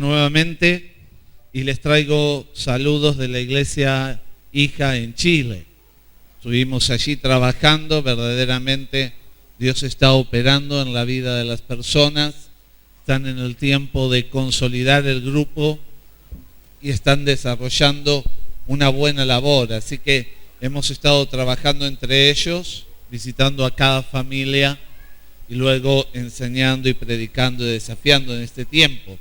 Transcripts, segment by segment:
nuevamente y les traigo saludos de la iglesia Hija en Chile. Estuvimos allí trabajando, verdaderamente Dios está operando en la vida de las personas, están en el tiempo de consolidar el grupo y están desarrollando una buena labor, así que hemos estado trabajando entre ellos, visitando a cada familia y luego enseñando y predicando y desafiando en este tiempo.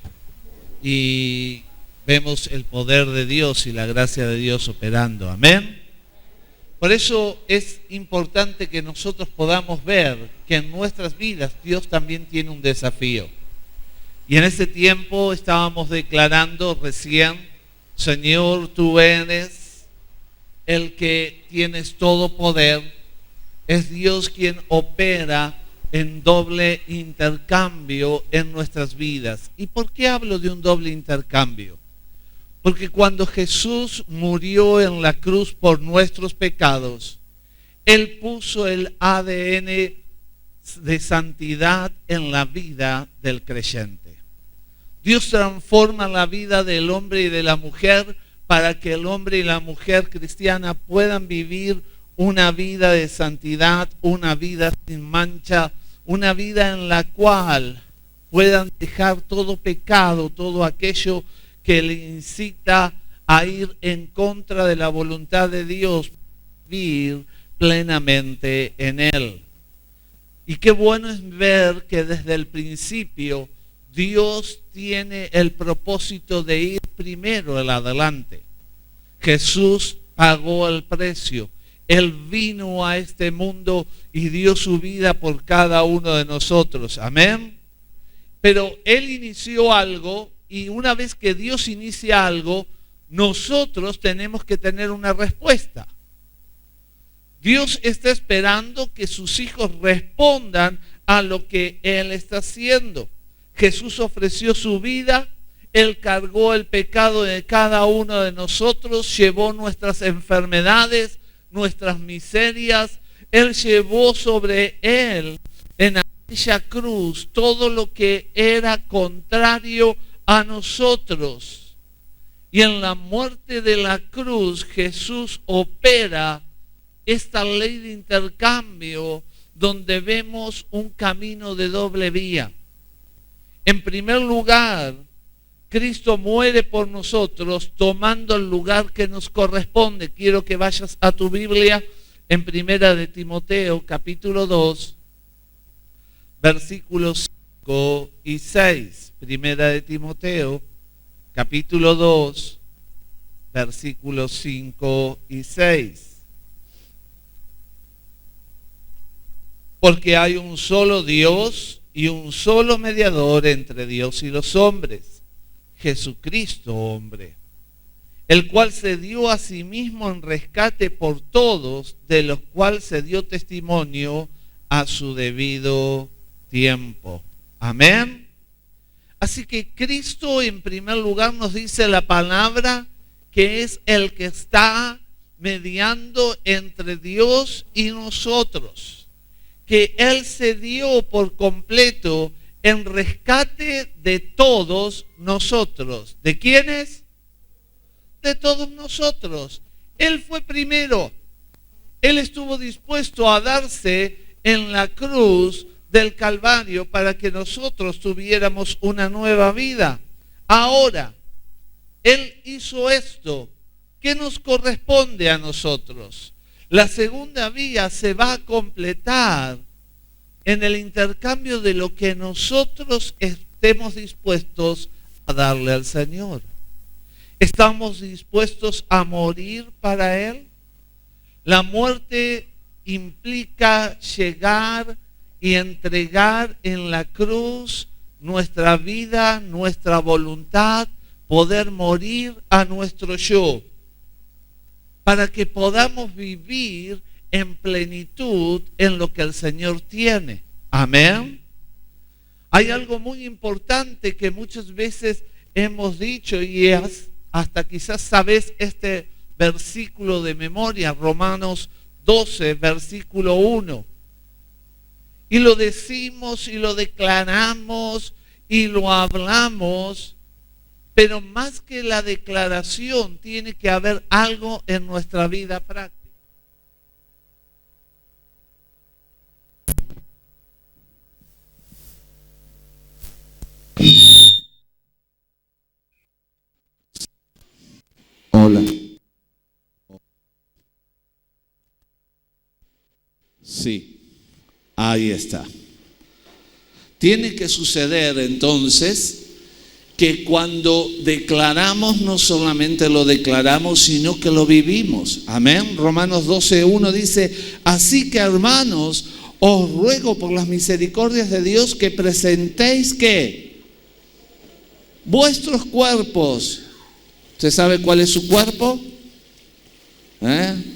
Y vemos el poder de Dios y la gracia de Dios operando. Amén. Por eso es importante que nosotros podamos ver que en nuestras vidas Dios también tiene un desafío. Y en este tiempo estábamos declarando recién: Señor, tú eres el que tienes todo poder. Es Dios quien opera en doble intercambio en nuestras vidas. ¿Y por qué hablo de un doble intercambio? Porque cuando Jesús murió en la cruz por nuestros pecados, Él puso el ADN de santidad en la vida del creyente. Dios transforma la vida del hombre y de la mujer para que el hombre y la mujer cristiana puedan vivir una vida de santidad, una vida sin mancha, una vida en la cual puedan dejar todo pecado, todo aquello que le incita a ir en contra de la voluntad de Dios, vivir plenamente en Él. Y qué bueno es ver que desde el principio Dios tiene el propósito de ir primero al adelante. Jesús pagó el precio. Él vino a este mundo y dio su vida por cada uno de nosotros. Amén. Pero Él inició algo, y una vez que Dios inicia algo, nosotros tenemos que tener una respuesta. Dios está esperando que sus hijos respondan a lo que Él está haciendo. Jesús ofreció su vida, Él cargó el pecado de cada uno de nosotros, llevó nuestras enfermedades, nuestras miserias. Él llevó sobre Él en aquella cruz todo lo que era contrario a nosotros. Y en la muerte de la cruz Jesús opera esta ley de intercambio donde vemos un camino de doble vía. En primer lugar, Cristo muere por nosotros tomando el lugar que nos corresponde. Quiero que vayas a tu Biblia en Primera de Timoteo, capítulo 2, versículos 5 y 6. Primera de Timoteo, capítulo 2, versículos 5 y 6. Porque hay un solo Dios y un solo mediador entre Dios y los hombres, Jesucristo hombre, el cual se dio a sí mismo en rescate por todos, de los cuales se dio testimonio a su debido tiempo. Amén. Así que Cristo en primer lugar nos dice la palabra que es el que está mediando entre Dios y nosotros, que Él se dio por completo en rescate de todos nosotros. ¿De quiénes? De todos nosotros. Él fue primero. Él estuvo dispuesto a darse en la cruz del Calvario para que nosotros tuviéramos una nueva vida. Ahora, Él hizo esto. ¿Qué nos corresponde a nosotros? La segunda vía se va a completar en el intercambio de lo que nosotros estemos dispuestos a darle al Señor. ¿Estamos dispuestos a morir para Él? La muerte implica llegar y entregar en la cruz nuestra vida, nuestra voluntad, poder morir a nuestro yo, para que podamos vivir en plenitud en lo que el Señor tiene. Amén. Hay algo muy importante que muchas veces hemos dicho y hasta quizás sabes este versículo de memoria, Romanos 12, versículo 1. Y lo decimos y lo declaramos y lo hablamos Pero más que la declaración, tiene que haber algo en nuestra vida práctica. Hola. Sí, ahí está. Tiene que suceder entonces que cuando declaramos, no solamente lo declaramos, sino que lo vivimos. Amén. Romanos 12:1 dice: así que, hermanos, os ruego por las misericordias de Dios que presentéis ¿qué? Vuestros cuerpos. ¿Usted sabe cuál es su cuerpo?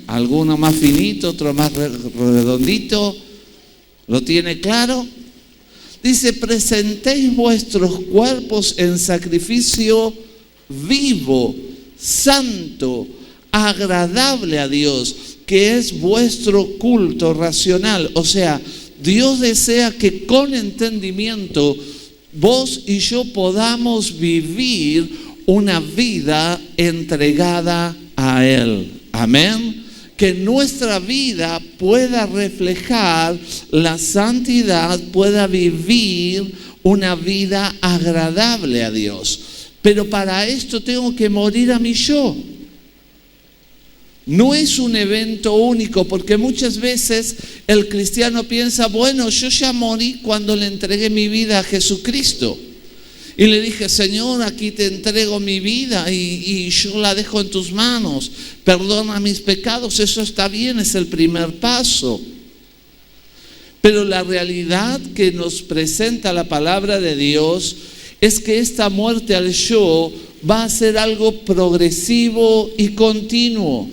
Alguno más finito, otro más redondito. ¿Lo tiene claro? Dice: presentéis vuestros cuerpos en sacrificio vivo, santo, agradable a Dios, que es vuestro culto racional. O sea, Dios desea que con entendimiento vos y yo podamos vivir una vida entregada a Él. Amén. Que nuestra vida pueda reflejar la santidad, pueda vivir una vida agradable a Dios. Pero para esto tengo que morir a mi yo. No es un evento único, porque muchas veces el cristiano piensa: bueno, yo ya morí cuando le entregué mi vida a Jesucristo. Y le dije: Señor, aquí te entrego mi vida y yo la dejo en tus manos. Perdona mis pecados. Eso está bien, es el primer paso. Pero la realidad que nos presenta la palabra de Dios es que esta muerte al yo va a ser algo progresivo y continuo.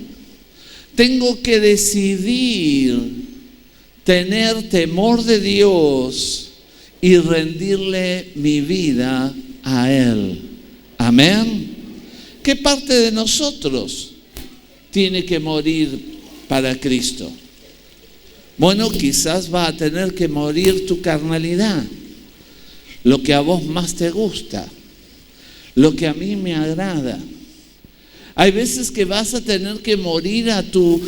Tengo que decidir tener temor de Dios y rendirle mi vida a Él. Amén. ¿Qué parte de nosotros tiene que morir para Cristo? Bueno, quizás va a tener que morir tu carnalidad, lo que a vos más te gusta, lo que a mí me agrada. Hay veces que vas a tener que morir a tu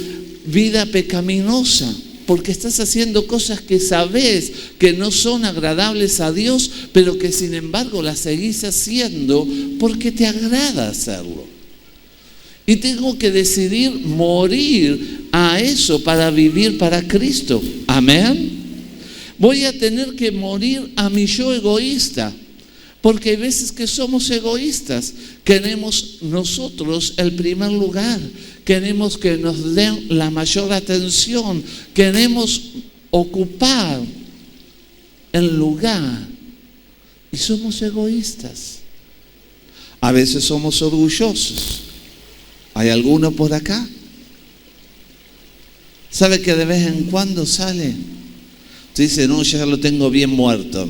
vida pecaminosa, porque estás haciendo cosas que sabes que no son agradables a Dios, pero que sin embargo las seguís haciendo porque te agrada hacerlo. Y tengo que decidir morir a eso para vivir para Cristo. Amén. Voy a tener que morir a mi yo egoísta, porque hay veces que somos egoístas. Queremos nosotros el primer lugar. Queremos que nos den la mayor atención. Queremos ocupar el lugar. Y somos egoístas. A veces somos orgullosos. ¿Hay alguno por acá? ¿Sabe que de vez en cuando sale? Usted dice: no, ya lo tengo bien muerto.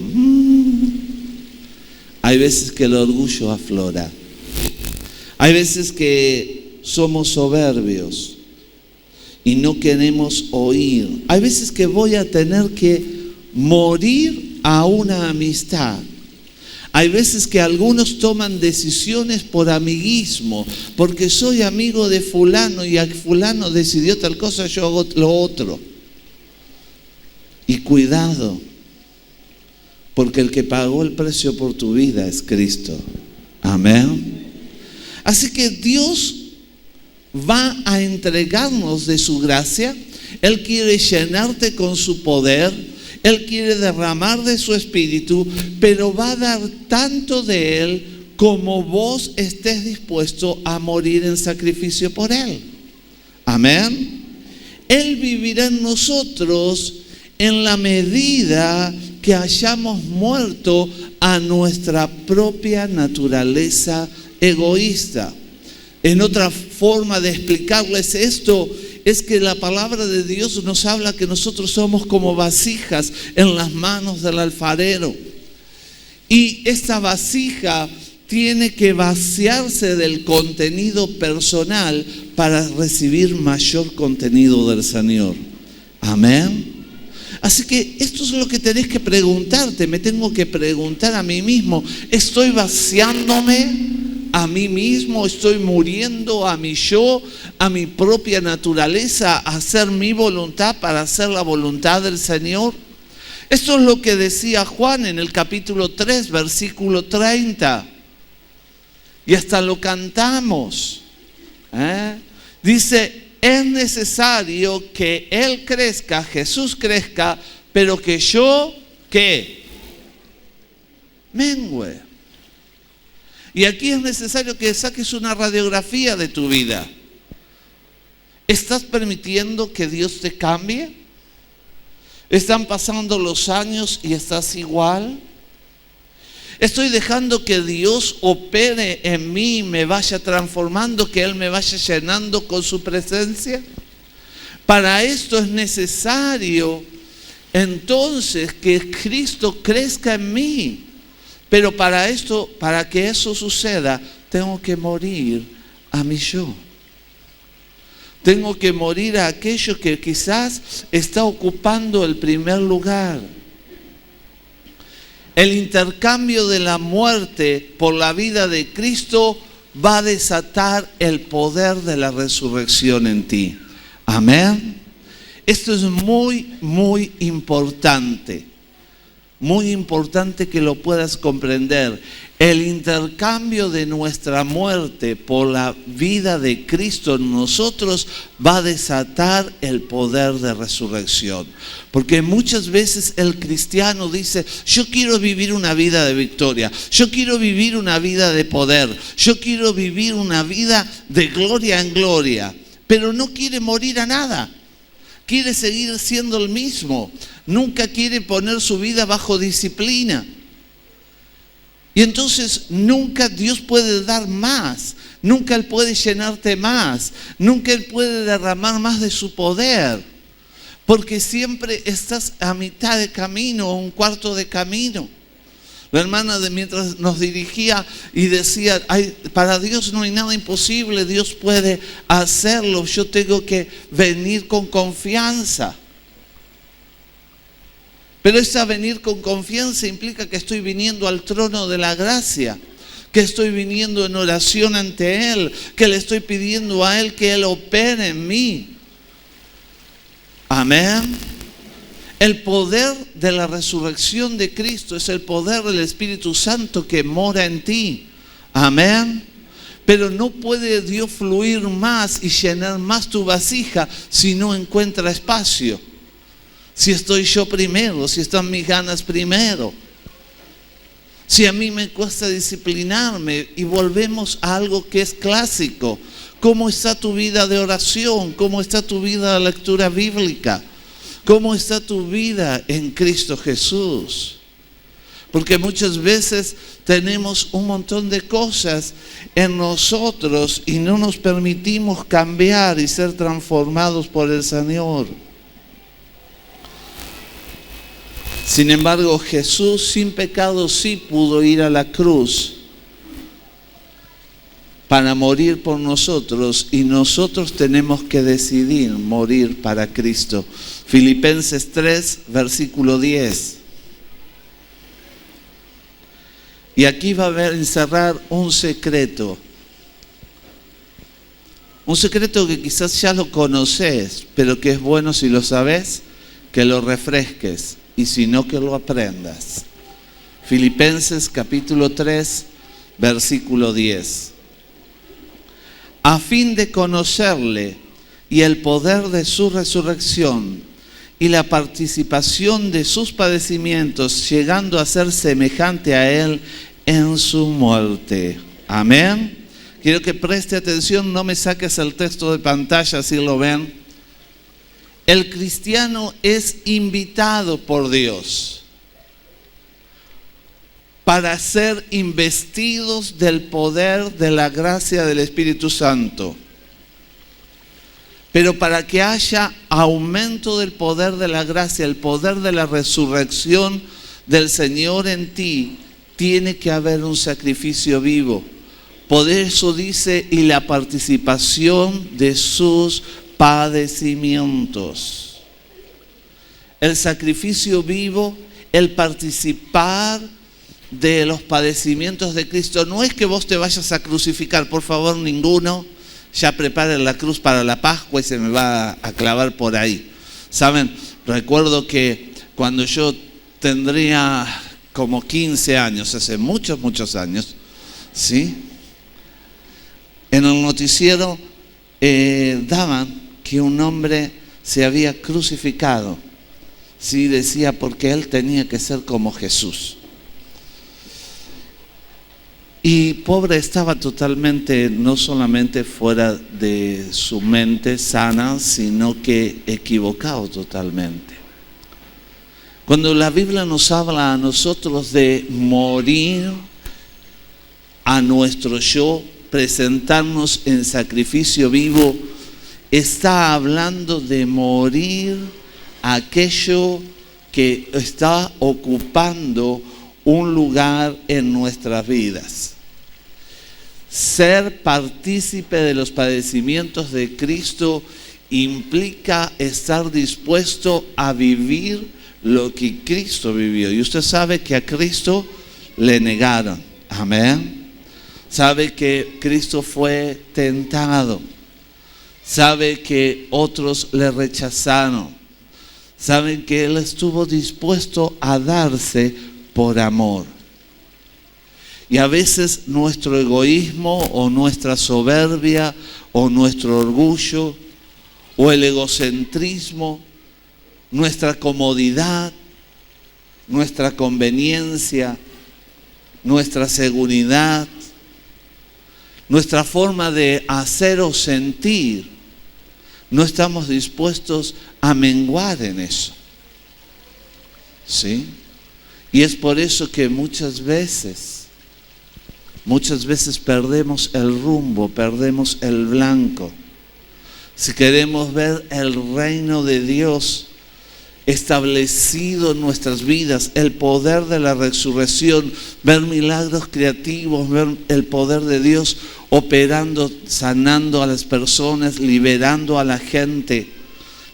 Hay veces que el orgullo aflora. Hay veces que somos soberbios y no queremos oír. Hay veces que voy a tener que morir a una amistad. Hay veces que algunos toman decisiones por amiguismo, porque soy amigo de fulano y fulano decidió tal cosa, yo hago lo otro. Y cuidado, porque el que pagó el precio por tu vida es Cristo. Amén. Así que Dios va a entregarnos de su gracia. Él quiere llenarte con su poder. Él quiere derramar de su espíritu, pero va a dar tanto de Él como vos estés dispuesto a morir en sacrificio por Él. Amén. Él vivirá en nosotros en la medida que hayamos muerto a nuestra propia naturaleza egoísta. En otra forma de explicarles esto es que la palabra de Dios nos habla que nosotros somos como vasijas en las manos del alfarero. Y esta vasija tiene que vaciarse del contenido personal para recibir mayor contenido del Señor. Amén. Así que esto es lo que tenés que preguntarte. Me tengo que preguntar a mí mismo: ¿estoy vaciándome a mí mismo, estoy muriendo a mi yo, a mi propia naturaleza, a hacer mi voluntad para hacer la voluntad del Señor. Esto es lo que decía Juan en el capítulo 3, versículo 30. Y hasta lo cantamos. Dice, es necesario que Él crezca, Jesús crezca, pero que yo, ¿qué? Mengüe. Y aquí es necesario que saques una radiografía de tu vida. ¿Estás permitiendo que Dios te cambie? ¿Están pasando los años y estás igual? ¿Estoy dejando que Dios opere en mí, me vaya transformando, que Él me vaya llenando con su presencia? Para esto es necesario entonces que Cristo crezca en mí. Pero para que eso suceda, tengo que morir a mi yo. Tengo que morir a aquello que quizás está ocupando el primer lugar. El intercambio de la muerte por la vida de Cristo va a desatar el poder de la resurrección en ti. Amén. Esto es muy, muy importante. Muy importante que lo puedas comprender. El intercambio de nuestra muerte por la vida de Cristo en nosotros va a desatar el poder de resurrección. Porque muchas veces el cristiano dice, yo quiero vivir una vida de victoria, yo quiero vivir una vida de poder, yo quiero vivir una vida de gloria en gloria, pero no quiere morir a nada. Quiere seguir siendo el mismo. Nunca quiere poner su vida bajo disciplina. Y entonces nunca Dios puede dar más. Nunca Él puede llenarte más. Nunca Él puede derramar más de su poder. Porque siempre estás a mitad de camino o un cuarto de camino. La hermana mientras nos dirigía y decía, para Dios no hay nada imposible, Dios puede hacerlo, yo tengo que venir con confianza. Pero esa venir con confianza implica que estoy viniendo al trono de la gracia, que estoy viniendo en oración ante Él, que le estoy pidiendo a Él que Él opere en mí. Amén. El poder de la resurrección de Cristo es el poder del Espíritu Santo que mora en ti. Amén. Pero no puede Dios fluir más y llenar más tu vasija si no encuentra espacio. Si estoy yo primero, si están mis ganas primero. Si a mí me cuesta disciplinarme y volvemos a algo que es clásico. ¿Cómo está tu vida de oración? ¿Cómo está tu vida de lectura bíblica? ¿Cómo está tu vida en Cristo Jesús? Porque muchas veces tenemos un montón de cosas en nosotros y no nos permitimos cambiar y ser transformados por el Señor. Sin embargo, Jesús sin pecado sí pudo ir a la cruz para morir por nosotros, y nosotros tenemos que decidir morir para Cristo. Filipenses 3, versículo 10. Y aquí va a encerrar un secreto. Un secreto que quizás ya lo conoces, pero que es bueno si lo sabes, que lo refresques, y si no, que lo aprendas. Filipenses capítulo 3, versículo 10. A fin de conocerle y el poder de su resurrección y la participación de sus padecimientos, llegando a ser semejante a Él en su muerte. Amén. Quiero que preste atención, no me saques el texto de pantalla, así lo ven. El cristiano es invitado por Dios para ser investidos del poder de la gracia del Espíritu Santo. Pero para que haya aumento del poder de la gracia, el poder de la resurrección del Señor en ti, tiene que haber un sacrificio vivo. Por eso dice, y la participación de sus padecimientos. El sacrificio vivo, el participar de los padecimientos de Cristo no es que vos te vayas a crucificar, por favor, ninguno ya prepare la cruz para la Pascua y se me va a clavar por ahí. Saben, recuerdo que cuando yo tendría como 15 años, hace muchos años, ¿sí? En el noticiero daban que un hombre se había crucificado, ¿sí? Decía porque él tenía que ser como Jesús. Y pobre estaba totalmente, no solamente fuera de su mente sana, sino que equivocado totalmente. Cuando la Biblia nos habla a nosotros de morir a nuestro yo, presentarnos en sacrificio vivo, está hablando de morir a aquello que está ocupando un lugar en nuestras vidas. Ser partícipe de los padecimientos de Cristo implica estar dispuesto a vivir lo que Cristo vivió. Y usted sabe que a Cristo le negaron. Amén. Sabe que Cristo fue tentado. Sabe que otros le rechazaron. Saben que Él estuvo dispuesto a darse por amor. Y a veces nuestro egoísmo o nuestra soberbia o nuestro orgullo o el egocentrismo, nuestra comodidad, nuestra conveniencia, nuestra seguridad, nuestra forma de hacer o sentir, no estamos dispuestos a menguar en eso. ¿Sí? Y es por eso que muchas veces perdemos el rumbo, perdemos el blanco. Si queremos ver el reino de Dios establecido en nuestras vidas, el poder de la resurrección, ver milagros creativos, ver el poder de Dios operando, sanando a las personas, liberando a la gente,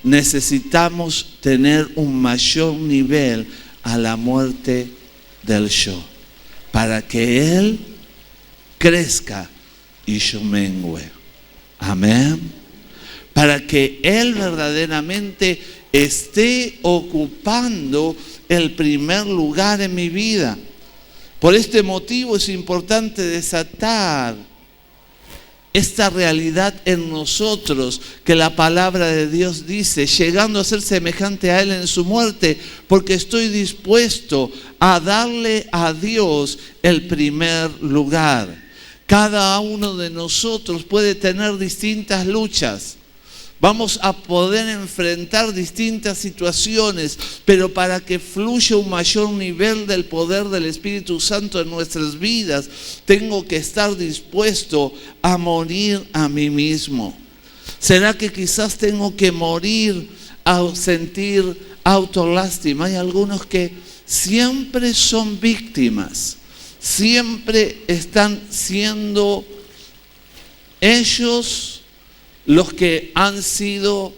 necesitamos tener un mayor nivel a la muerte del yo, para que Él crezca y yo mengüe. Amén. Para que Él verdaderamente esté ocupando el primer lugar en mi vida. Por este motivo es importante desatar esta realidad en nosotros, que la palabra de Dios dice, llegando a ser semejante a Él en su muerte, porque estoy dispuesto a darle a Dios el primer lugar. Cada uno de nosotros puede tener distintas luchas. Vamos a poder enfrentar distintas situaciones, pero para que fluya un mayor nivel del poder del Espíritu Santo en nuestras vidas, tengo que estar dispuesto a morir a mí mismo. ¿Será que quizás tengo que morir a sentir autolástima? Hay algunos que siempre son víctimas, siempre están siendo ellos los que han sido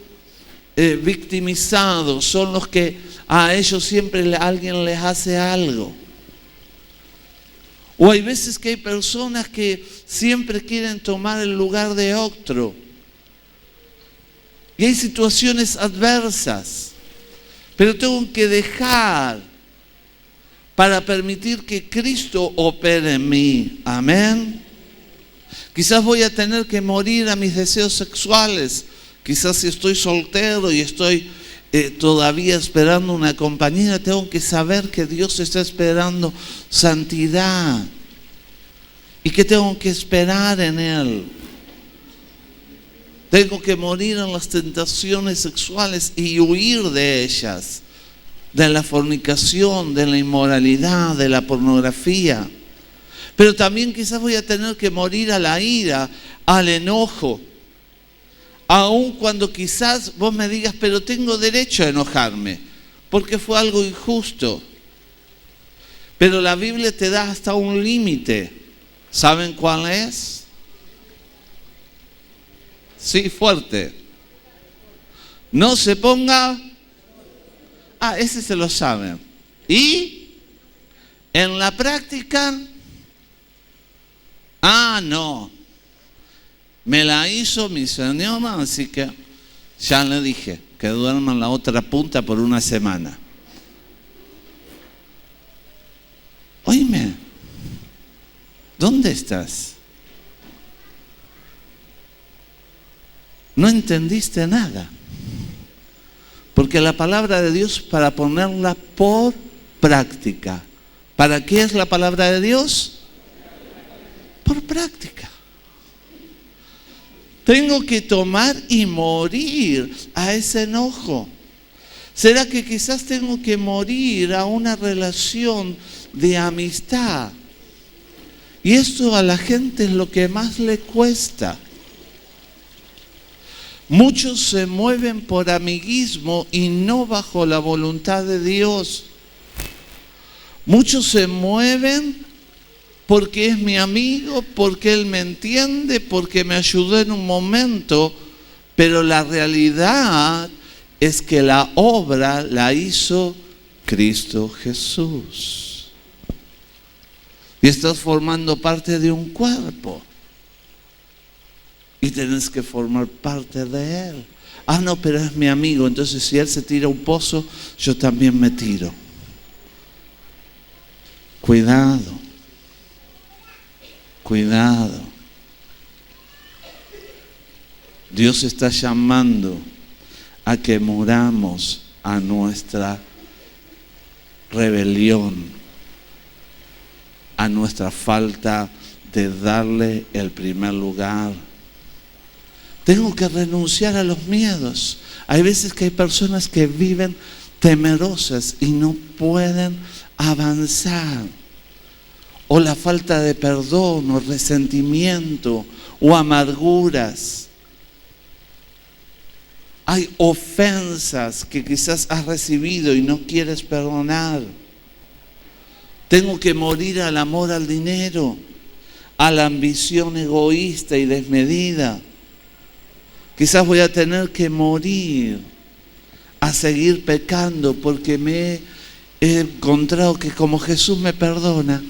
victimizados, son los que a ellos siempre alguien les hace algo. O hay veces que hay personas que siempre quieren tomar el lugar de otro. Y hay situaciones adversas, pero tengo que dejar para permitir que Cristo opere en mí. Amén. Quizás voy a tener que morir a mis deseos sexuales. Quizás si estoy soltero y estoy todavía esperando una compañera, tengo que saber que Dios está esperando santidad. Y que tengo que esperar en Él. Tengo que morir en las tentaciones sexuales y huir de ellas. De la fornicación, de la inmoralidad, de la pornografía. Pero también quizás voy a tener que morir a la ira, al enojo. Aun cuando quizás vos me digas, pero tengo derecho a enojarme, porque fue algo injusto. Pero la Biblia te da hasta un límite. ¿Saben cuál es? Sí, fuerte. No se ponga... ese se lo saben. Y En la práctica, no, me la hizo mi señora, así que ya le dije que duerma en la otra punta por una semana. Oíme, ¿dónde estás? No entendiste nada. Porque la palabra de Dios para ponerla por práctica. ¿Para qué es la palabra de Dios? Por práctica. Tengo que tomar y morir a ese enojo. ¿Será que quizás tengo que morir a una relación de amistad? Y esto a la gente es lo que más le cuesta. Muchos se mueven por amiguismo y no bajo la voluntad de Dios. Muchos se mueven porque es mi amigo, porque él me entiende, porque me ayudó en un momento, pero la realidad es que la obra la hizo Cristo Jesús. Y estás formando parte de un cuerpo. Y tenés que formar parte de Él. No, pero es mi amigo, entonces si Él se tira a un pozo, yo también me tiro. Cuidado. Cuidado. Dios está llamando a que muramos a nuestra rebelión, a nuestra falta de darle el primer lugar. Tengo que renunciar a los miedos. Hay veces que hay personas que viven temerosas y no pueden avanzar. O la falta de perdón, o resentimiento, o amarguras. Hay ofensas que quizás has recibido y no quieres perdonar. Tengo que morir al amor al dinero, a la ambición egoísta y desmedida. Quizás voy a tener que morir a seguir pecando porque me he encontrado que como Jesús me perdona,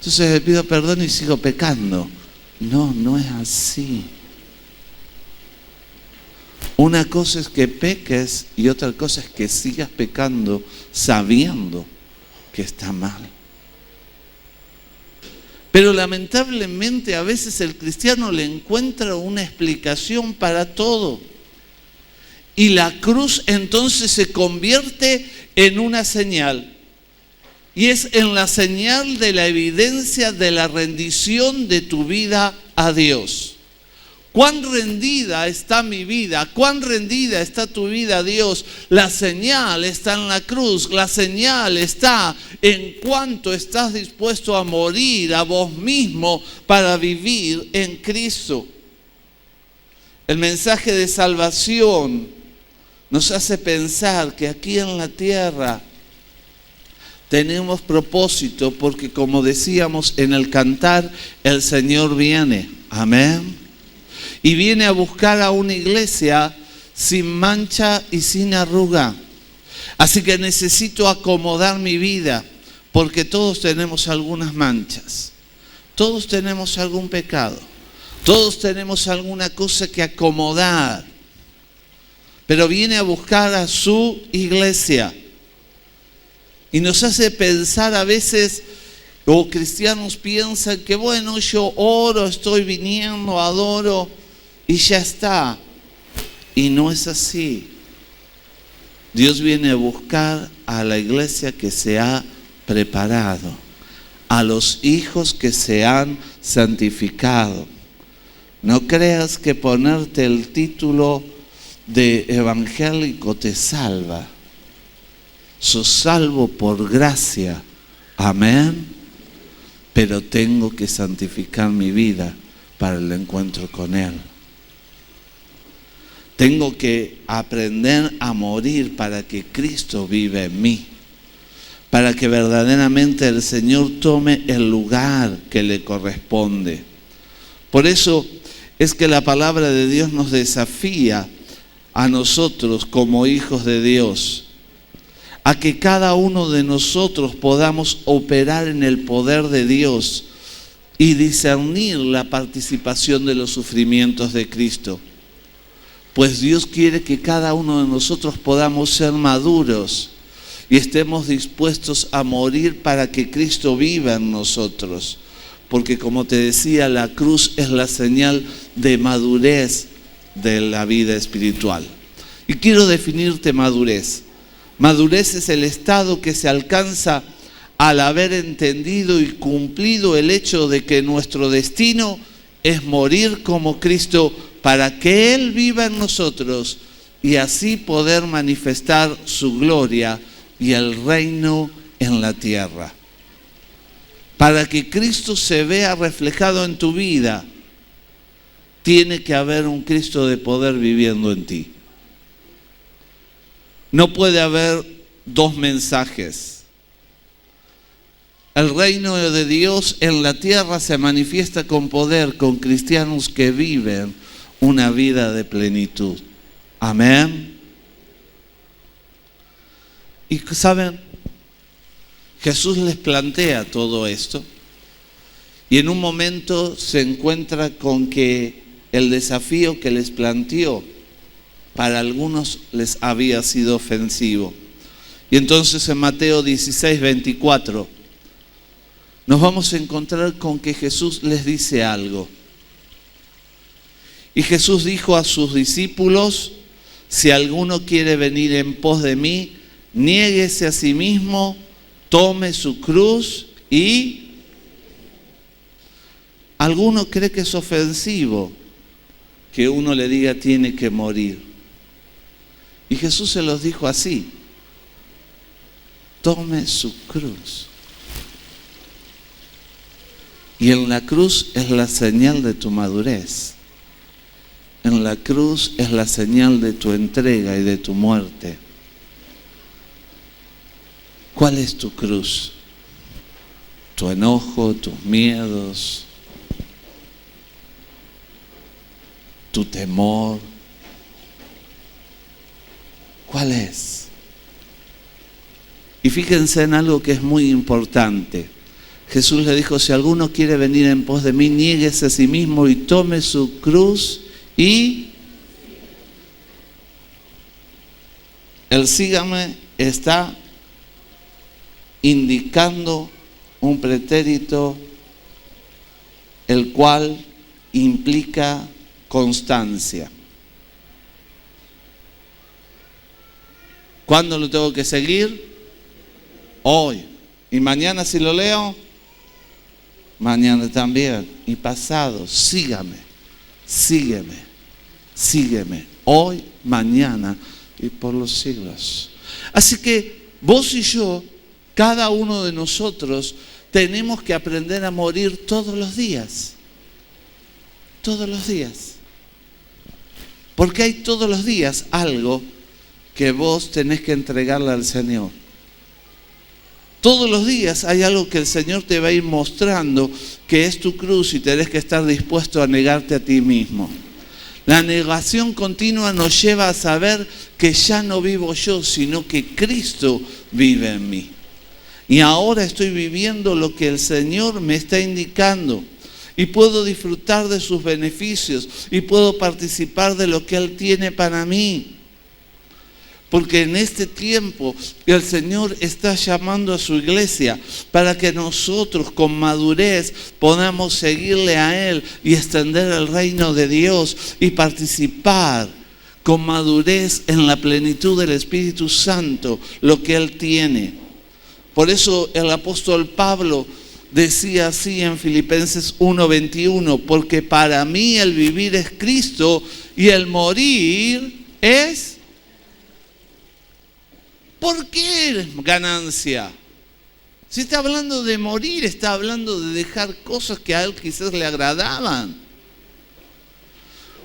entonces le pido perdón y sigo pecando. No, no es así. Una cosa es que peques y otra cosa es que sigas pecando sabiendo que está mal. Pero lamentablemente a veces el cristiano le encuentra una explicación para todo. Y la cruz entonces se convierte en una señal. Y es en la señal de la evidencia de la rendición de tu vida a Dios. ¿Cuán rendida está mi vida? ¿Cuán rendida está tu vida a Dios? La señal está en la cruz. La señal está en cuánto estás dispuesto a morir a vos mismo para vivir en Cristo. El mensaje de salvación nos hace pensar que aquí en la tierra tenemos propósito porque, como decíamos en el cantar, el Señor viene. Amén. Y viene a buscar a una iglesia sin mancha y sin arruga. Así que necesito acomodar mi vida, porque todos tenemos algunas manchas. Todos tenemos algún pecado. Todos tenemos alguna cosa que acomodar. Pero viene a buscar a su iglesia. Y nos hace pensar a veces, o cristianos piensan que bueno, yo oro, estoy viniendo, adoro y ya está. Y no es así. Dios viene a buscar a la iglesia que se ha preparado, a los hijos que se han santificado. No creas que ponerte el título de evangélico te salva. Sos salvo por gracia. Amén. Pero tengo que santificar mi vida para el encuentro con Él. Tengo que aprender a morir para que Cristo viva en mí. Para que verdaderamente el Señor tome el lugar que le corresponde. Por eso es que la palabra de Dios nos desafía a nosotros como hijos de Dios a que cada uno de nosotros podamos operar en el poder de Dios y discernir la participación de los sufrimientos de Cristo. Pues Dios quiere que cada uno de nosotros podamos ser maduros y estemos dispuestos a morir para que Cristo viva en nosotros. Porque como te decía, la cruz es la señal de madurez de la vida espiritual. Y quiero definirte madurez. Madurez es el estado que se alcanza al haber entendido y cumplido el hecho de que nuestro destino es morir como Cristo para que Él viva en nosotros y así poder manifestar su gloria y el reino en la tierra. Para que Cristo se vea reflejado en tu vida, tiene que haber un Cristo de poder viviendo en ti. No puede haber dos mensajes. El reino de Dios en la tierra se manifiesta con poder, con cristianos que viven una vida de plenitud. Amén. Y saben, Jesús les plantea todo esto y en un momento se encuentra con que el desafío que les planteó para algunos les había sido ofensivo. Y entonces en Mateo 16, 24 nos vamos a encontrar con que Jesús les dice algo. Y Jesús dijo a sus discípulos: si alguno quiere venir en pos de mí, niéguese a sí mismo, tome su cruz y... ¿Alguno cree que es ofensivo que uno le diga tiene que morir? Y Jesús se los dijo así: tome su cruz. Y en la cruz es la señal de tu madurez. En la cruz es la señal de tu entrega y de tu muerte. ¿Cuál es tu cruz? Tu enojo, tus miedos, tu temor. ¿Cuál es? Y fíjense en algo que es muy importante. Jesús le dijo: si alguno quiere venir en pos de mí, niéguese a sí mismo y tome su cruz y... El sígame está indicando un pretérito el cual implica constancia. ¿Cuándo lo tengo que seguir? Hoy. ¿Y mañana si lo leo? Mañana también. Y pasado, sígame, sígueme, sígueme. Hoy, mañana y por los siglos. Así que vos y yo, cada uno de nosotros, tenemos que aprender a morir todos los días. Todos los días. Porque hay todos los días algo que vos tenés que entregarle al Señor. Todos los días hay algo que el Señor te va a ir mostrando que es tu cruz y tenés que estar dispuesto a negarte a ti mismo. La negación continua nos lleva a saber que ya no vivo yo, sino que Cristo vive en mí. Y ahora estoy viviendo lo que el Señor me está indicando. Y puedo disfrutar de sus beneficios y puedo participar de lo que Él tiene para mí. Porque en este tiempo el Señor está llamando a su iglesia para que nosotros con madurez podamos seguirle a Él y extender el reino de Dios y participar con madurez en la plenitud del Espíritu Santo lo que Él tiene. Por eso el apóstol Pablo decía así en Filipenses 1:21: porque para mí el vivir es Cristo y el morir es... ¿Por qué ganancia? Si está hablando de morir, está hablando de dejar cosas que a él quizás le agradaban.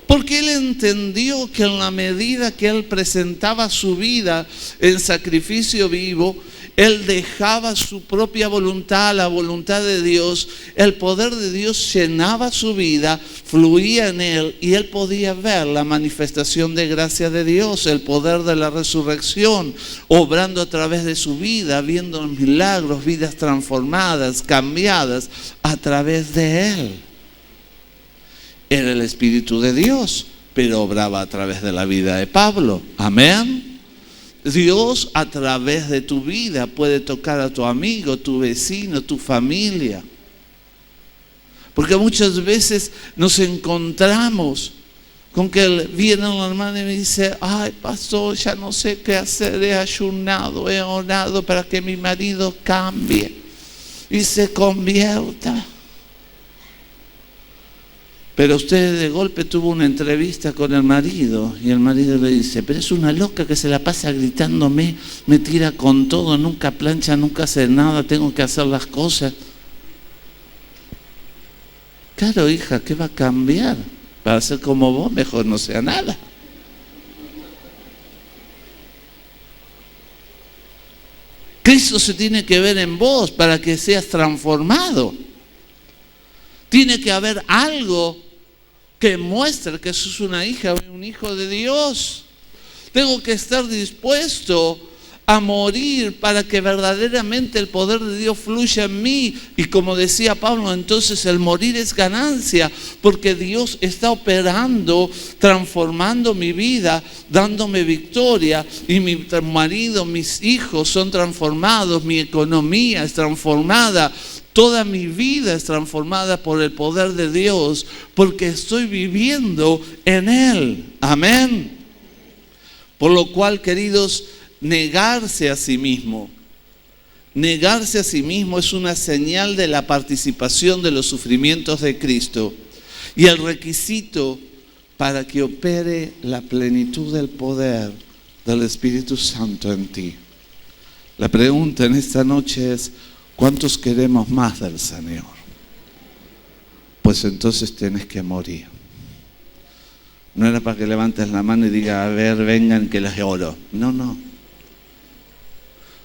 Porque él entendió que en la medida que él presentaba su vida en sacrificio vivo, Él dejaba su propia voluntad, la voluntad de Dios. El poder de Dios llenaba su vida, fluía en él y él podía ver la manifestación de gracia de Dios, el poder de la resurrección, obrando a través de su vida, viendo milagros, vidas transformadas, cambiadas a través de él. Era el Espíritu de Dios, pero obraba a través de la vida de Pablo. Amén. Dios a través de tu vida puede tocar a tu amigo, tu vecino, tu familia. Porque muchas veces nos encontramos con que viene un hermano y me dice: ay, pastor, ya no sé qué hacer, he ayunado, he orado para que mi marido cambie y se convierta. Pero usted de golpe tuvo una entrevista con el marido y el marido le dice: pero es una loca que se la pasa gritándome, me tira con todo, nunca plancha, nunca hace nada, tengo que hacer las cosas. Claro, hija, ¿qué va a cambiar? Para ser como vos, mejor no sea nada. Cristo se tiene que ver en vos para que seas transformado. Tiene que haber algo que muestre que sos una hija o un hijo de Dios. Tengo que estar dispuesto a morir para que verdaderamente el poder de Dios fluya en mí. Y como decía Pablo, entonces el morir es ganancia, porque Dios está operando, transformando mi vida, dándome victoria, y mi marido, mis hijos son transformados, mi economía es transformada. Toda mi vida es transformada por el poder de Dios, porque estoy viviendo en Él. Amén. Por lo cual, queridos, negarse a sí mismo es una señal de la participación de los sufrimientos de Cristo y el requisito para que opere la plenitud del poder del Espíritu Santo en ti. La pregunta en esta noche es: ¿cuántos queremos más del Señor? Pues entonces tienes que morir. No era para que levantes la mano y digas: a ver, vengan que les oro. No.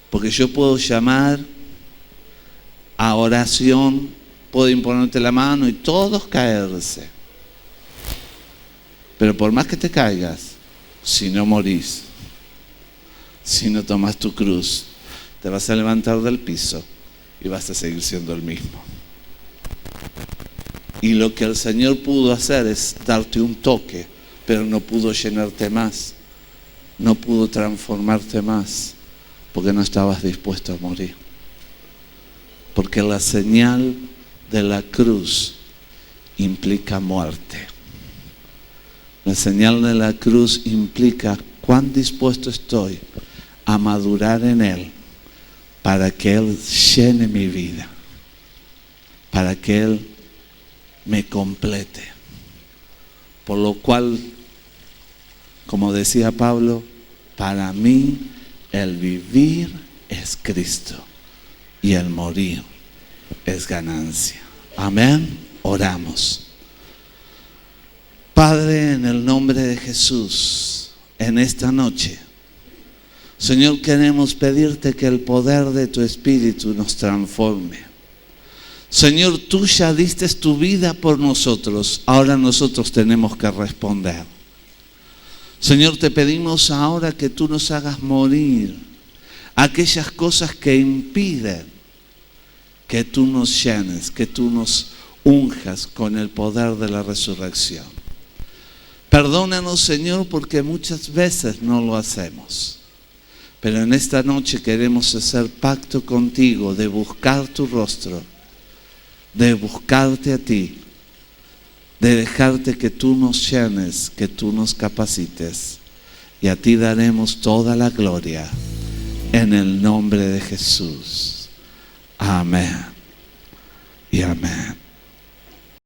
Porque yo puedo llamar a oración, puedo imponerte la mano y todos caerse. Pero por más que te caigas, si no morís, si no tomas tu cruz, te vas a levantar del piso y vas a seguir siendo el mismo. Y lo que el Señor pudo hacer es darte un toque, pero no pudo llenarte más, no pudo transformarte más, porque no estabas dispuesto a morir. Porque la señal de la cruz implica muerte. La señal de la cruz implica cuán dispuesto estoy a madurar en Él, para que Él llene mi vida, para que Él me complete. Por lo cual, como decía Pablo, para mí el vivir es Cristo y el morir es ganancia. Amén. Oramos. Padre, en el nombre de Jesús, en esta noche, Señor, queremos pedirte que el poder de tu Espíritu nos transforme. Señor, tú ya diste tu vida por nosotros, ahora nosotros tenemos que responder. Señor, te pedimos ahora que tú nos hagas morir aquellas cosas que impiden que tú nos llenes, que tú nos unjas con el poder de la resurrección. Perdónanos, Señor, porque muchas veces no lo hacemos. Pero en esta noche queremos hacer pacto contigo de buscar tu rostro, de buscarte a ti, de dejarte que tú nos llenes, que tú nos capacites. Y a ti daremos toda la gloria en el nombre de Jesús. Amén y amén.